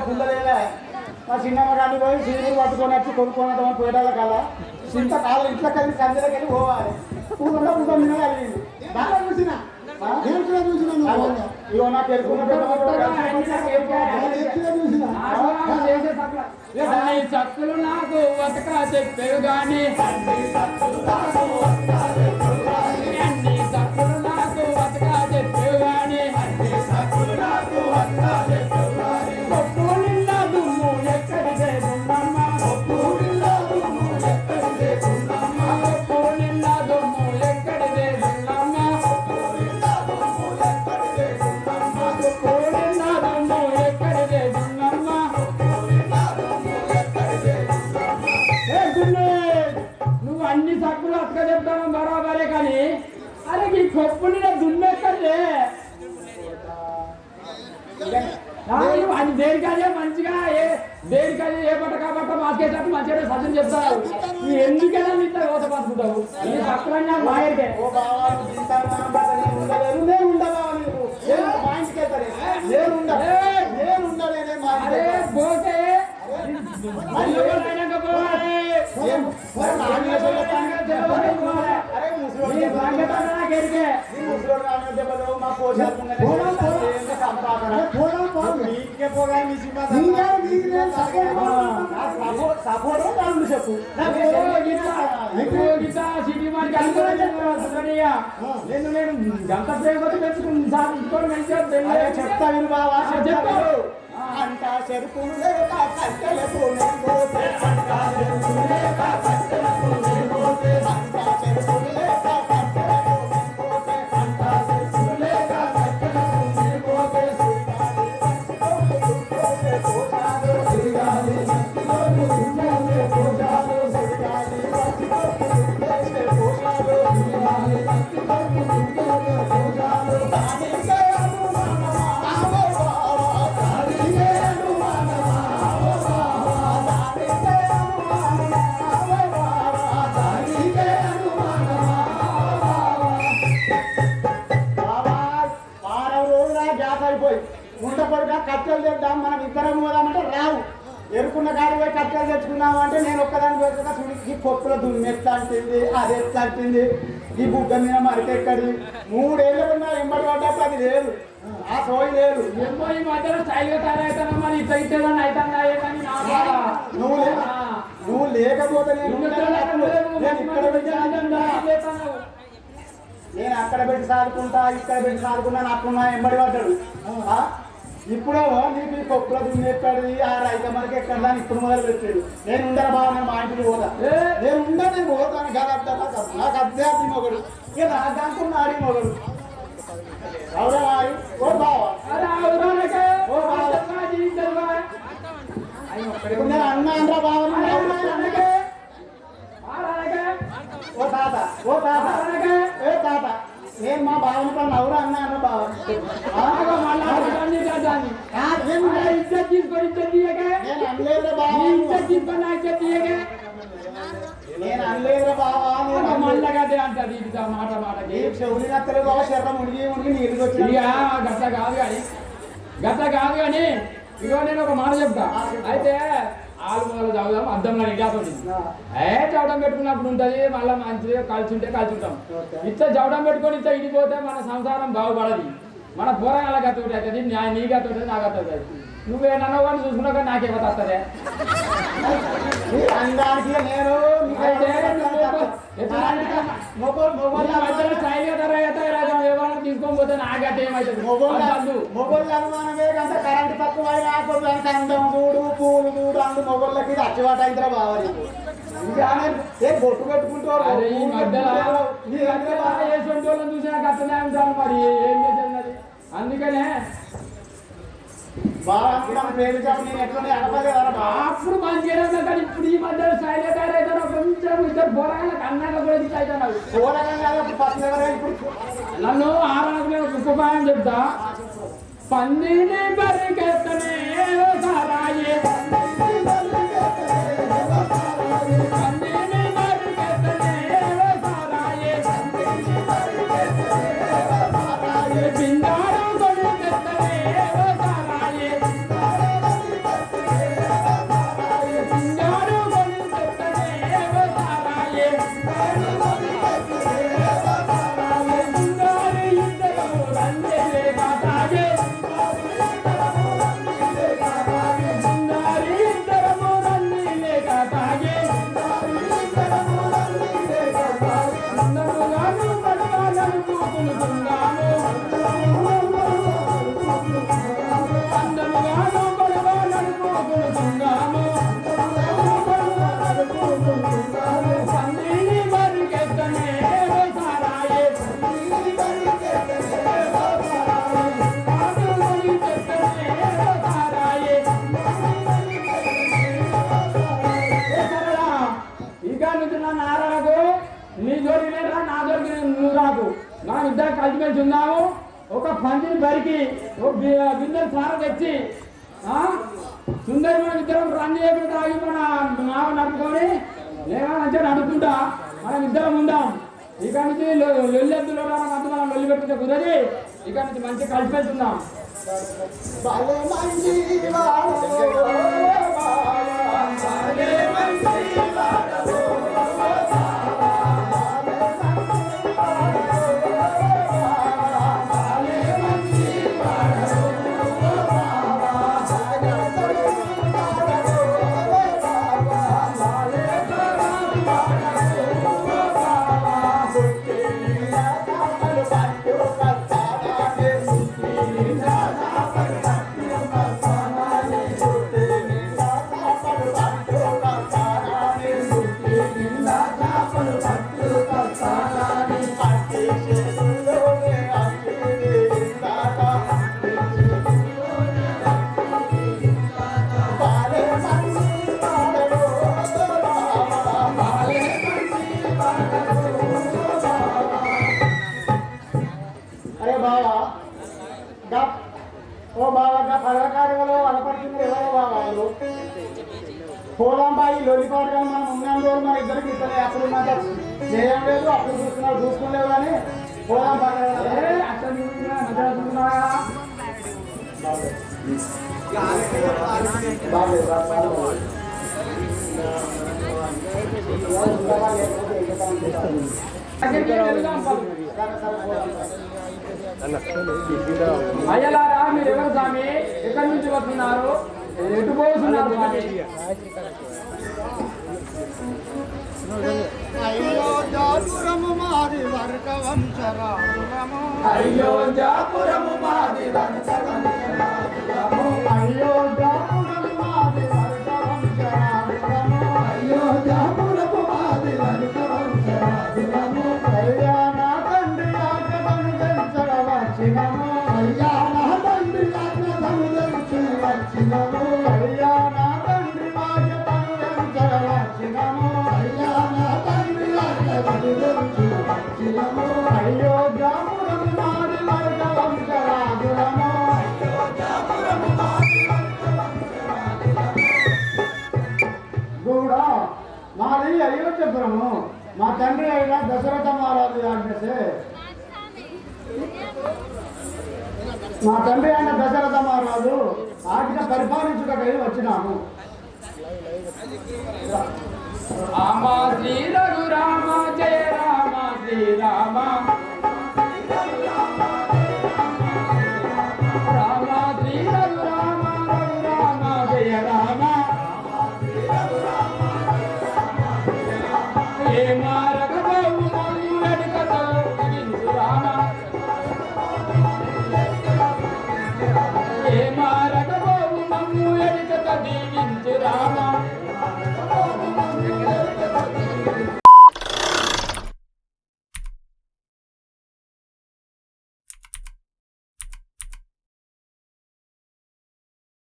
పుల్లలేదా మా చిన్నమ్మ గారిని పోయి సీరియల్ పట్టుకొని వచ్చి కొనుక్కోవడం పోయేటాల కాల ఇంత కాలం ఇంట్లో కలిసి సంజలోకి వెళ్ళి పోవాలి కూకుండా కూర్చో నిన్న కలిగింది బాగా చూసిన ఇగో నాకు ఎరుకున్న చక్కులు నాకు బతక చెప్పేవి కానీ అన్ని చక్కులు నాకు బతక చెప్పేవి కానీ కొప్పు నిండా దుమ్ము ఎక్కడిదే గుండమ్మ కొప్పు నిండా దుమ్ము ఎక్కడిదే గుండమ్మ కొప్పు నిండా దుమ్ము ఎక్కడిదే గుండమ్మ కొప్పు నిండా దుమ్ము ఎక్కడిదే గుండమ్మ కొప్పు నిండా దుమ్ము ఎక్కడిదే గుండమ్మ కొప్పు నిండా దుమ్ము ఎక్కడిదే గుండమ్మ ఏ గుండే నువ్వు అన్ని సక్కులు అక్క చెప్తాను బరాబరే కానీ అరే ఈ కొప్పు నిండా దుమ్ము ఎక్కడిదే అది దేనికదే మంచిగా దేనికదే ఏ బట్ట కాబట్ట మాకేటట్టు మంచిగా సజ్జం చెప్తావు నువ్వు ఎందుకైనా ఇంత కోత పట్టుకుంటావు ఈ సక్రంగా మాయకే పోతే చెప్పు నేను గంట ప్రేమ పెంచుకుని చెప్తా విను బావా చెప్పారు అంట చెరుకులు లేక కట్టెలకు పోతే అంట చెరుకులు లేక కట్టెలకు పోతే అంట చెరుకులు లేక కట్టెలకు పోతే అంట చెరుకులు లేక కట్టెలకు పోతే సిరిగాలి కట్టెలు తెద్దాం మనం ఇద్దరం పోదామంటే రావు ఎరుకున్న కాడి పోయి కట్టెలు తెచ్చుకున్నాము అంటే నేను ఒక్కదాని పోతున్నా ఈ పొక్కుల దుమ్ము ఎట్లా అంటుంది అది ఎట్లా అంటుంది ఈ బుగ్గ మీద మరికెక్కడి 3 ఏళ్ళు ఉన్నా ఎంబడి పడ్డప్పుడు అది లేదు ఆ సోయి లేదు ఏమో ఈ మధ్యలో స్టైల్గా తయారవుతాను మరి ఇట్లా ఇచ్చేదాన్ని అవుతాను నువ్వు లేకపోతే నేను అక్కడ పెట్టి సాదుకుంటా ఇక్కడ పెట్టి సాదుకున్నా నాకున్నా ఎంబడి పడ్డాడు ఇప్పుడేమో నీకు ఈ పొక్కుల దుమ్ము ఎక్కడి ఆ రైత మనకి ఎక్కడ దాన్ని ఇప్పుడు మొదలు పెట్టాడు నేను ఉండరా బాబు నేను మా ఇంటికి పోదా నేను పోతాను గదా నాకు అభ్యర్థి మొగడు ఇక నాకు అనుకున్న ఆడి మొగడు అవునా ఓ బావా నేను అన్నా అనరా బావ ఓ తాత ఏ తాత నేను మా బావని పని ఎవరు అన్నా అన్న బావ నేను అనలేదు బావా మళ్ళీ అంటది మాట మాటకి చెవులు నత్తలేదు బాబా శరీరం ఉడిగి నీళ్ళు వచ్చి గట్ల కాదు కానీ ఇగో నేను ఒక మాట చెప్తా అయితే ఆలుమూల చదువుదాం అద్దంలో నిజాపడి చవడం పెట్టుకున్నప్పుడు ఉంటుంది మళ్ళీ మంచిగా కలిసి ఉంటే కలిసి ఉంటాం ఇట్లా చవడం పెట్టుకొని ఇట్లా ఇడిపోతే మన సంసారం బాగుపడది మన పోరాల గతోటి అవుతుంది నీ గతోటి నా గతోటి నువ్వేనన్నా వాడిని చూసుకున్నాక నాకేమో వస్తుంది అందరికి నేను తీసుకొని పోతే నాకైతే ఏమవుతుంది మొగోళ్ళు అనుమానమే కంటే కరెంట్ తక్కువ అందం చూడు పూలు చూడు అందు మొగోళ్ళకి అచ్చివాట అయితే బావాలి ఇంకా ఏ బొట్టు పెట్టుకుంటారు ఈ మధ్యలో చూసినా కష్టమే ఉంటాను మరి ఏం చేసేది అందుకనే అప్పుడు మంచిగా కానీ ఇప్పుడు ఈ మధ్య స్టైల్ తయారైతాను కొంచెం ఇద్దరు బోరగాళ్ళకి అన్నాక కూడా అవుతాను నన్ను ఆరాధన ఉపాయం చెప్తా పందిని బరికెత్తనే సారాయే పందిని బరికెత్తనే సారాయే పిండారం కొడుకెత్తనే సారాయే నాకు మనం ఇద్దరు కలిసిమెలిసి ఉన్నాము. ఒక పంచిని బరికి బిందెలు సార తెచ్చి సుందరి మనం ఇద్దరం రన్ చేయకుండా తాగి మన మామ నడుపుకొని లేవని నడుపుకుంటా మనం ఇద్దరం ఉందాం. ఇక నుంచి లొల్లెద్దులో మధ్య మనం లొల్లి పెట్టుకుంటే కుదరది. ఇక నుంచి మంచిగా కలిసిమెలిసి ఉందాం. అరే బావా ఓ బావా పదకారులో వనపడుతుంది ఎవరో బావాలు పోదాంబాయి లొల్లిపాటు కానీ మనం ఉన్నాం రోజు మన ఇద్దరికి ఇద్దరు అప్పుడు ఉన్నంత చేయడం లేదు. అప్పుడు చూసుకోలేదు కానీ పోదాం అయ్యలారా మీరు ఎవరు స్వామి? ఎక్కడి నుంచి వస్తున్నారు? ఎటు పోతున్నారు స్వామి? అయోధ్యాపురము మాది వర్గ వంశరామురము అయోధ్యాపురము మాది అయోధ్యాపురము మాది వర్గ వంశరామురము అయోధ్యాపురము మాది వంశరామురము కళ్యాణ తండ్రి ఆజ్ఞను పెంచవచ్చినము కళ్యాణ తండ్రి ఆజ్ఞను పెంచవచ్చినము కళ్యాణ తండ్రి ఆజ్ఞను పెంచవచ్చినము కళ్యాణ తండ్రి ఆజ్ఞను పెంచవచ్చినము అయోధ్యాపురము మాది వర్గ వంశరామురము అయోధ్యాపురము మాది వర్గ వంశరామురము కూడా మాది అయోధ్యపురము. మా తండ్రి అయిన దశరథ మహారాజు ఆజ్ఞసే మా తండ్రి అయిన దశరథ మహారాజు ఆజ్ఞ పరిపాలించుటకై వచ్చినాము. రామ శ్రీ రఘురామ జయ రామ శ్రీరామ